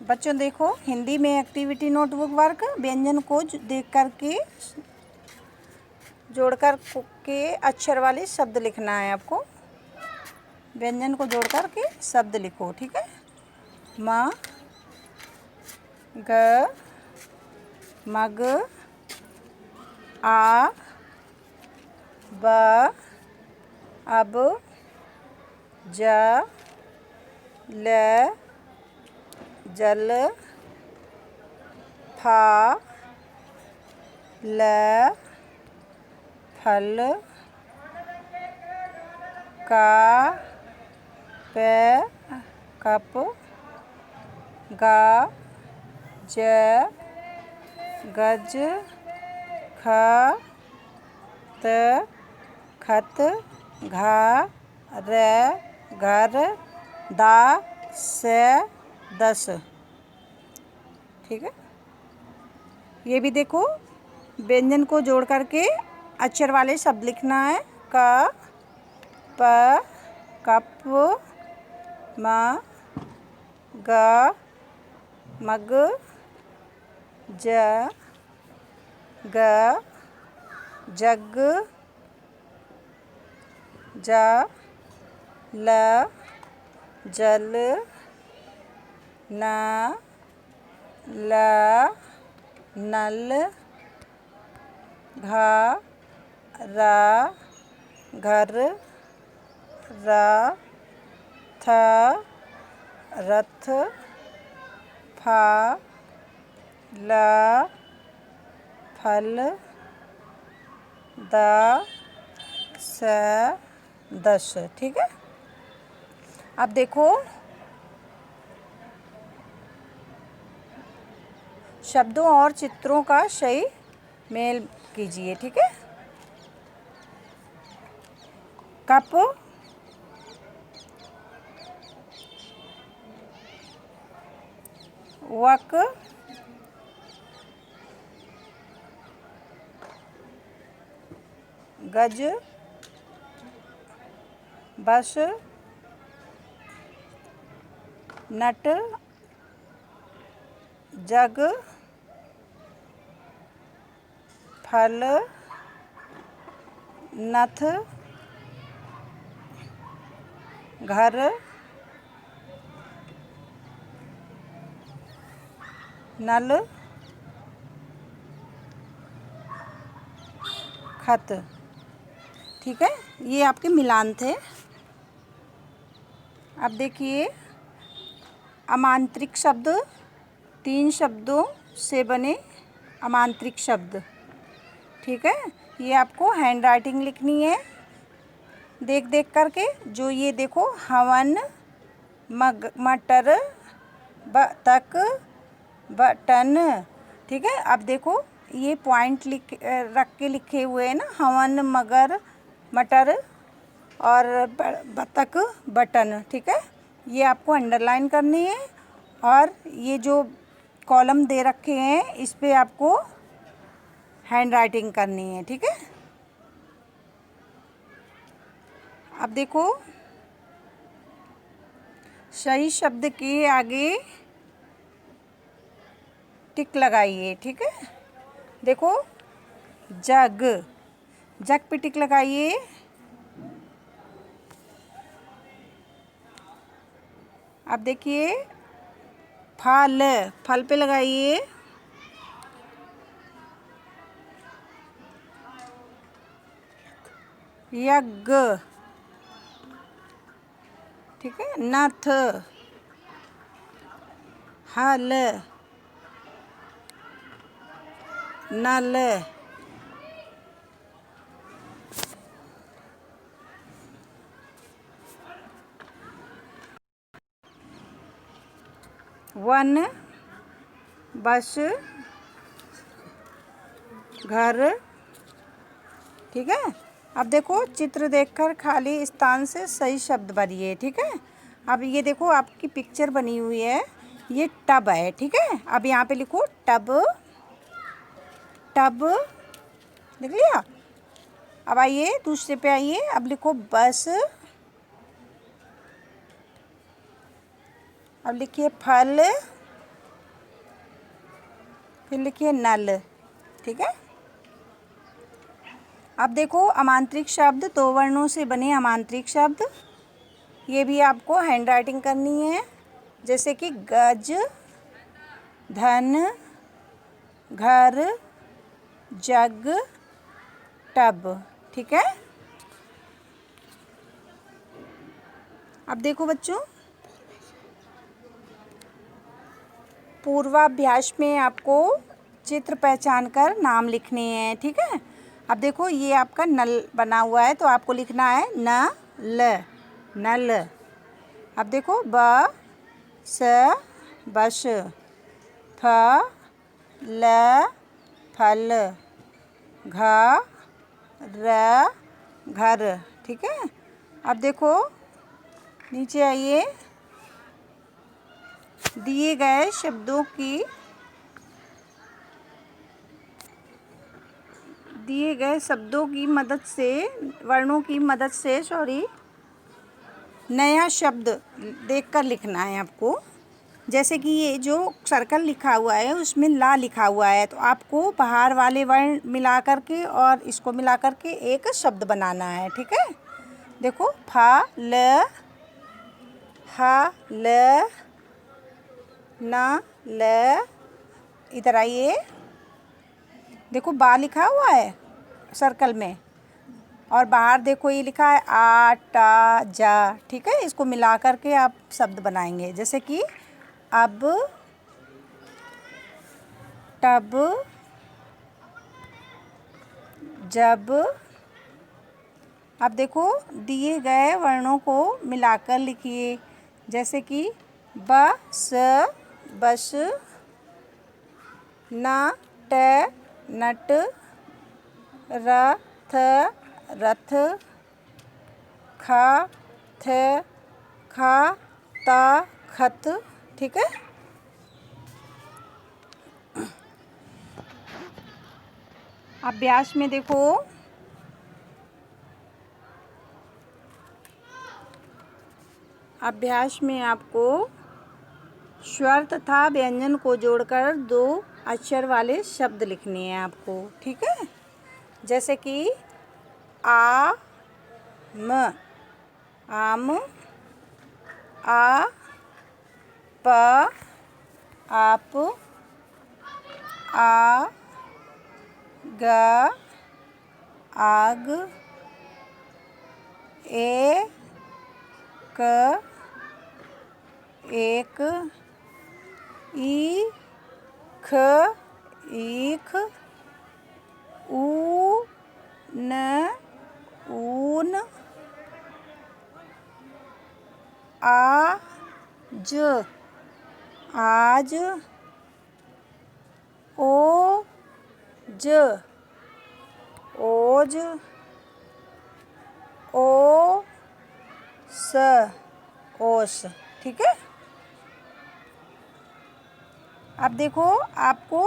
बच्चों देखो, हिंदी में एक्टिविटी नोटबुक वर्क, व्यंजन को देख कर के जोड़कर के अक्षर वाले शब्द लिखना है आपको। व्यंजन को जोड़कर के शब्द लिखो, ठीक है। म ग मग आ ब अब ज ल जल फ ल फल का प कप गा ज गज ख त खत घा र घर दा से दस, ठीक है। ये भी देखो, व्यंजन को जोड़ करके अक्षर वाले शब्द लिखना है। क प कप म ग मग ज ग जग ज ल जल न ल नल घ र घर र थ रथ फ ल फल द स दस, ठीक है। अब देखो, शब्दों और चित्रों का सही मेल कीजिए, ठीक है। कप वक गज बस नट जग फल नथ घर नल खत, ठीक है। ये आपके मिलान थे। अब देखिए, अमांत्रिक शब्द, 3 शब्दों से बने अमांत्रिक शब्द, ठीक है। ये आपको हैंड राइटिंग लिखनी है देख देख करके। जो ये देखो, हवन मटर बतख बटन, ठीक है। अब देखो, ये पॉइंट रख के लिखे हुए हैं ना, हवन मगर मटर और बतख बटन, ठीक है। ये आपको अंडरलाइन करनी है और ये जो कॉलम दे रखे हैं इस पे आपको हैंड राइटिंग करनी है, ठीक है। अब देखो, सही शब्द के आगे टिक लगाइए, ठीक है। देखो, जग, जग पे टिक लगाइए। अब देखिए, फल, फल पे लगाइए। यज्ञ, ठीक है। नथ, हल, नल, वन, बस, घर, ठीक है। अब देखो, चित्र देखकर खाली स्थान से सही शब्द भरिए, ठीक है। अब ये देखो, आपकी पिक्चर बनी हुई है, ये टब है, ठीक है। अब यहाँ पे लिखो टब, टब, लिख लिया। अब आइए दूसरे पे आइए, अब लिखो बस, अब लिखिए फल, फिर लिखिए नल। ठीक है। अब देखो अमांत्रिक शब्द, 2 वर्णों से बने अमांत्रिक शब्द, ये भी आपको हैंड राइटिंग करनी है। जैसे कि गज, धन, घर, जग, टब। ठीक है। अब देखो बच्चों, पूर्वाभ्यास में आपको चित्र पहचान कर नाम लिखने हैं। ठीक है। अब देखो ये आपका नल बना हुआ है तो आपको लिखना है न ल, नल। अब देखो ब स बस, फ ल फल, घ र घर। ठीक है। अब देखो नीचे आइए, दिए गए शब्दों की मदद से, वर्णों की मदद से नया शब्द देखकर लिखना है आपको। जैसे कि ये जो सर्कल लिखा हुआ है उसमें ला लिखा हुआ है, तो आपको बाहर वाले वर्ण मिला करके और इसको मिला करके एक शब्द बनाना है। ठीक है। देखो फा ल, हा ल, ना ल। इधर आइए, देखो बा लिखा हुआ है सर्कल में और बाहर देखो ये लिखा है आ टा जा। ठीक है। इसको मिला करके आप शब्द बनाएंगे। जैसे कि अब, टब, जब। अब देखो दिए गए वर्णों को मिलाकर लिखिए। जैसे कि ब स बस, न ट नट, र थ रथ, ख थ खा, ता खत। ठीक है। अभ्यास में देखो, अभ्यास में आपको स्वर तथा व्यंजन को जोड़कर 2 अक्षर वाले शब्द लिखने हैं आपको। ठीक है। जैसे कि आ म, आम, आ प आप, आ ग आग, ए क एक, ई ख ईख, ऊ न ऊन, आ ज आज, ओ ज ओज, ओ स ओस। ठीक है। अब देखो आपको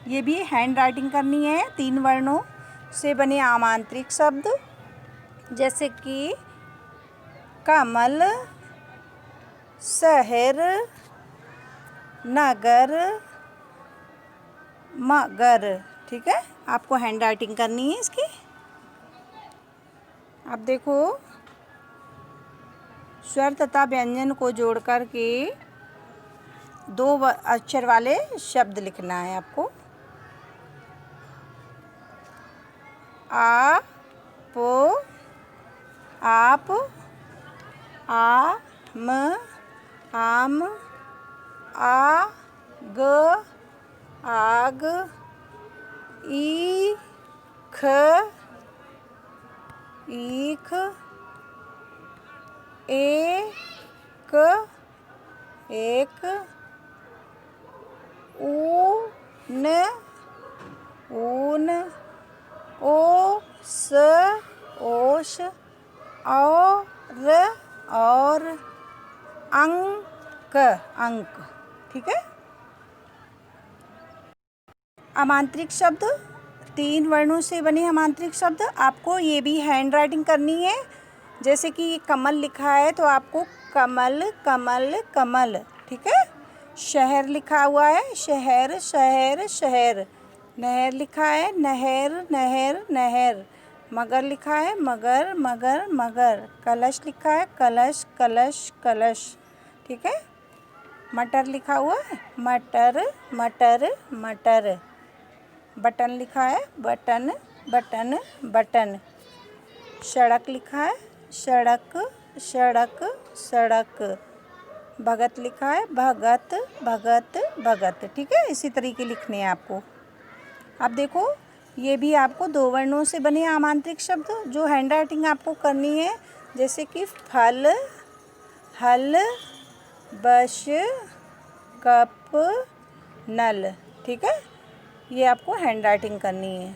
ये भी हैंड राइटिंग करनी है 3 वर्णों से बने आमांत्रिक शब्द। जैसे कि कमल, शहर, नगर, मगर। ठीक है। आपको हैंड राइटिंग करनी है इसकी। अब देखो स्वर तथा व्यंजन को जोड़ कर के 2 अक्षर वाले शब्द लिखना है आपको। आ पो आप, आ म आम, आ ग आग, ई ख ईख, एक एक, ऊ न ऊन, ओ स ओस, और अंक अंक। ठीक है। अमांत्रिक शब्द, 3 वर्णों से बने अमांत्रिक शब्द आपको ये भी हैंड राइटिंग करनी है। जैसे कि कमल लिखा है तो आपको कमल कमल कमल। ठीक है। शहर लिखा हुआ है, शहर शहर शहर। नहर लिखा है, नहर नहर नहर। मगर लिखा है, मगर मगर मगर। कलश लिखा है, कलश कलश कलश। ठीक है। मटर लिखा हुआ है, मटर मटर मटर। बटन लिखा है, बटन बटन बटन। सड़क लिखा है, सड़क सड़क सड़क। भगत लिखा है, भगत भगत भगत। ठीक है, इसी तरीके लिखने हैं आपको। अब देखो, ये भी आपको 2 वर्णों से बने आमांत्रिक शब्द जो हैंड राइटिंग आपको करनी है, जैसे कि फल, हल, बश, कप, नल। ठीक है, ये आपको हैंड राइटिंग करनी है।